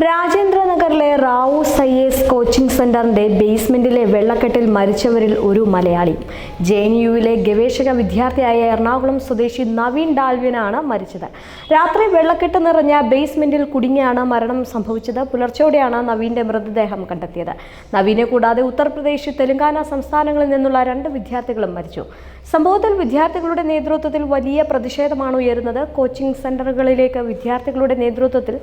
രാജേന്ദ്രനഗറിലെ Rao സയ്യേസ് coaching സെന്ററിന്റെ ബേസ്മെന്റിലെ വെള്ളക്കെട്ടിൽ മരിച്ചവരിൽ ഒരു മലയാളിയും JNUവിലെ ഗവേഷക വിദ്യാർത്ഥിയായ എറണാകുളം സ്വദേശി നവീൻ ഡാൽവിനാണ് മരിച്ചത്. രാത്രി വെള്ളക്കെട്ട് നിറഞ്ഞ ബേസ്മെന്റിൽ കുടുങ്ങിയാണ് മരണം സംഭവിച്ചത്. പുലർച്ചയോടെയാണ് നവീന്റെ മൃതദേഹം കണ്ടെത്തിയത്. നവീനെ കൂടാതെ ഉത്തർപ്രദേശ്, തെലങ്കാന സംസ്ഥാനങ്ങളിൽ നിന്നുള്ള 2 വിദ്യാർത്ഥികളും മരിച്ചു. സംഭവത്തിൽ വിദ്യാർത്ഥികളുടെ നേതൃത്വത്തിൽ വലിയ പ്രതിഷേധമാണ് ഉയരുന്നത്. കോച്ചിംഗ് സെന്ററുകളിലേക്ക് വിദ്യാർത്ഥികളുടെ നേതൃത്വത്തിൽ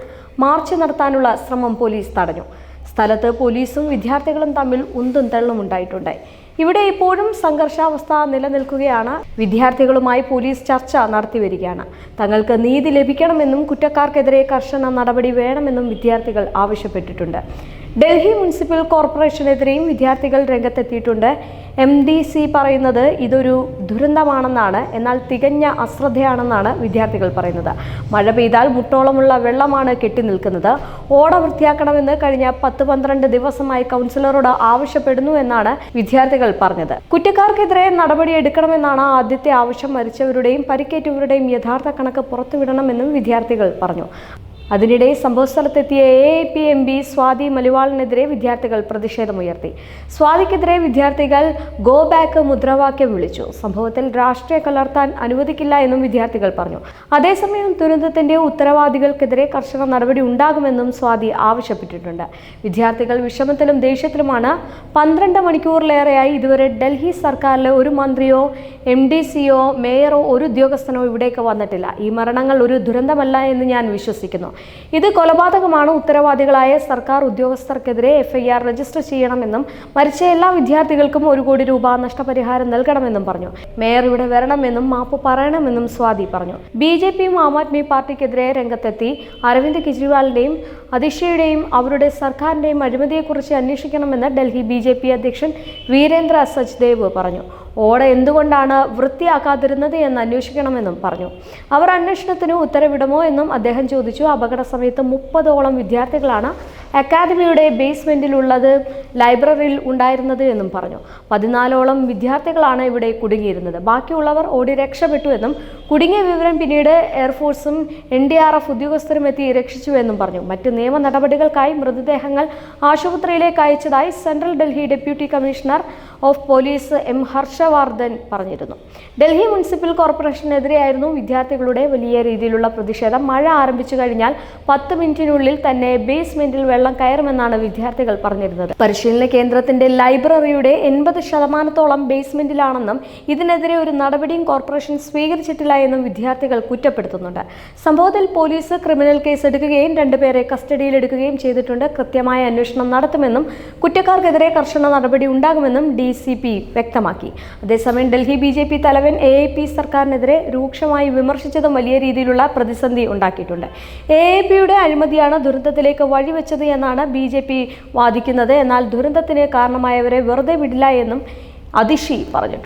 മാർച്ച് നടത്താനുള്ള ശ്രമം പോലീസ് തടഞ്ഞു. സ്ഥലത്ത് പോലീസും വിദ്യാർത്ഥികളും തമ്മിൽ ഉന്തും തള്ളും ഉണ്ടായിട്ടുണ്ട്. ഇവിടെ ഇപ്പോഴും സംഘർഷാവസ്ഥ നിലനിൽക്കുകയാണ്. വിദ്യാർത്ഥികളുമായി പോലീസ് ചർച്ച നടത്തിവരികയാണ്. തങ്ങൾക്ക് നീതി ലഭിക്കണമെന്നും കുറ്റക്കാർക്കെതിരെ കർശന നടപടി വേണമെന്നും വിദ്യാർത്ഥികൾ ആവശ്യപ്പെട്ടിട്ടുണ്ട്. ഡൽഹി മുനിസിപ്പൽ കോർപ്പറേഷനെതിരെയും വിദ്യാർത്ഥികൾ രംഗത്തെത്തിയിട്ടുണ്ട്. MDC പറയുന്നത് ഇതൊരു ദുരന്തമാണെന്നാണ്, എന്നാൽ തികഞ്ഞ അശ്രദ്ധയാണെന്നാണ് വിദ്യാർത്ഥികൾ പറയുന്നത്. മഴ പെയ്താൽ മുട്ടോളമുള്ള വെള്ളമാണ് കെട്ടിനിൽക്കുന്നത്. ഓട വൃത്തിയാക്കണമെന്ന് കഴിഞ്ഞ 10-12 ദിവസമായി കൗൺസിലറോട് ആവശ്യപ്പെടുന്നു എന്നാണ് വിദ്യാർത്ഥികൾ പറഞ്ഞത്. കുറ്റക്കാർക്കെതിരെ നടപടിയെടുക്കണമെന്നാണ് ആദ്യത്തെ ആവശ്യം. മരിച്ചവരുടെയും പരിക്കേറ്റവരുടെയും യഥാർത്ഥ കണക്ക് പുറത്തുവിടണമെന്നും വിദ്യാർത്ഥികൾ പറഞ്ഞു. അതിനിടെ സംഭവസ്ഥലത്തെത്തിയ AAP MP സ്വാതി മലിവാളിനെതിരെ വിദ്യാർത്ഥികൾ പ്രതിഷേധമുയർത്തി. സ്വാതിക്കെതിരെ വിദ്യാർത്ഥികൾ ഗോ ബാക്ക് മുദ്രാവാക്യം വിളിച്ചു. സംഭവത്തിൽ രാഷ്ട്രീയ കലർത്താൻ അനുവദിക്കില്ല എന്നും വിദ്യാർത്ഥികൾ പറഞ്ഞു. അതേസമയം ദുരന്തത്തിന്റെ ഉത്തരവാദികൾക്കെതിരെ കർശന നടപടി ഉണ്ടാകുമെന്നും സ്വാതി ആവശ്യപ്പെട്ടിട്ടുണ്ട്. വിദ്യാർത്ഥികൾ വിഷമത്തിലും ദേഷ്യത്തിലുമാണ്. 12 മണിക്കൂറിലേറെയായി ഇതുവരെ ഡൽഹി സർക്കാരിലെ ഒരു മന്ത്രിയോ MDCയോ മേയറോ ഒരു ഉദ്യോഗസ്ഥനോ ഇവിടേക്ക് വന്നിട്ടില്ല. ഈ മരണങ്ങൾ ഒരു ദുരന്തമല്ല എന്ന് ഞാൻ വിശ്വസിക്കുന്നു. ഇത് കൊലപാതകമാണ്. ഉത്തരവാദികളായ സർക്കാർ ഉദ്യോഗസ്ഥർക്കെതിരെ FIR രജിസ്റ്റർ ചെയ്യണമെന്നും മരിച്ച എല്ലാ വിദ്യാർത്ഥികൾക്കും 1 കോടി രൂപ നഷ്ടപരിഹാരം നൽകണമെന്നും പറഞ്ഞു. മേയർ ഇവിടെ വരണമെന്നും മാപ്പ് പറയണമെന്നും സ്വാതി പറഞ്ഞു. BJPയും ആം ആദ്മി പാർട്ടിക്കെതിരെ രംഗത്തെത്തി. അരവിന്ദ് കെജ്രിവാളിന്റെയും അതിഷിയുടെയും അവരുടെ സർക്കാരിന്റെയും അഴിമതിയെക്കുറിച്ച് അന്വേഷിക്കണമെന്ന് ഡൽഹി BJP അധ്യക്ഷൻ വീരേന്ദ്ര സച്ദേവ് പറഞ്ഞു. ഓട എന്തുകൊണ്ടാണ് വൃത്തിയാക്കാതിരുന്നത് എന്ന് അന്വേഷിക്കണമെന്നും പറഞ്ഞു. അവർ അന്വേഷണത്തിന് ഉത്തരവിടുമോ എന്നും അദ്ദേഹം ചോദിച്ചു. അപകട സമയത്ത് 30ഓളം വിദ്യാർത്ഥികളാണ് അക്കാദമിയുടെ ബേസ്മെന്റിലുള്ളത്, ലൈബ്രറിയിൽ ഉണ്ടായിരുന്നത് എന്നും പറഞ്ഞു. 14ഓളം വിദ്യാർത്ഥികളാണ് ഇവിടെ കുടുങ്ങിയിരുന്നത്. ബാക്കിയുള്ളവർ ഓടി രക്ഷപ്പെട്ടു എന്നും കുടുങ്ങിയ വിവരം പിന്നീട് എയർഫോഴ്സും NDRF ഉദ്യോഗസ്ഥരും എത്തി രക്ഷിച്ചുവെന്നും പറഞ്ഞു. മറ്റ് നിയമ നടപടികൾക്കായി മൃതദേഹങ്ങൾ ആശുപത്രിയിലേക്ക് അയച്ചതായി central Delhi deputy commissioner of police M Harshvardhan പറഞ്ഞിരുന്നു. ഡൽഹി മുനിസിപ്പൽ കോർപ്പറേഷനെതിരെയായിരുന്നു വിദ്യാർത്ഥികളുടെ വലിയ രീതിയിലുള്ള പ്രതിഷേധം. മഴ ആരംഭിച്ചു കഴിഞ്ഞാൽ 10 മിനിറ്റിനുള്ളിൽ തന്നെ ബേസ്മെന്റിൽ വെള്ളം കയറുമെന്നാണ് വിദ്യാർത്ഥികൾ പറഞ്ഞിരുന്നത്. പരിശീലന കേന്ദ്രത്തിന്റെ ലൈബ്രറിയുടെ 80% ബേസ്മെന്റിലാണെന്നും ഇതിനെതിരെ ഒരു നടപടിയും കോർപ്പറേഷൻ സ്വീകരിച്ചിട്ടില്ല എന്നും വിദ്യാർത്ഥികൾ കുറ്റപ്പെടുത്തുന്നുണ്ട്. സംഭവത്തിൽ പോലീസ് ക്രിമിനൽ കേസ് എടുക്കുകയും 2 പേരെ കസ്റ്റഡിയിലെടുക്കുകയും ചെയ്തിട്ടുണ്ട്. കൃത്യമായ അന്വേഷണം നടത്തുമെന്നും കുറ്റക്കാർക്കെതിരെ കർശന നടപടി ഉണ്ടാകുമെന്നും DCP വ്യക്തമാക്കി. അതേസമയം ഡൽഹി BJP തലവൻ AAP സർക്കാരിനെതിരെ രൂക്ഷമായി വിമർശിച്ചതും വലിയ രീതിയിലുള്ള പ്രതിസന്ധി ഉണ്ടാക്കിയിട്ടുണ്ട്. AAPയുടെ അഴിമതിയാണ് ദുരന്തത്തിലേക്ക് വഴിവെച്ചത് എന്നാണ് BJP വാദിക്കുന്നത്. എന്നാൽ ദുരന്തത്തിന് കാരണമായവരെ വെറുതെ വിടില്ല എന്നും അതിഷി പറഞ്ഞിട്ടുണ്ട്.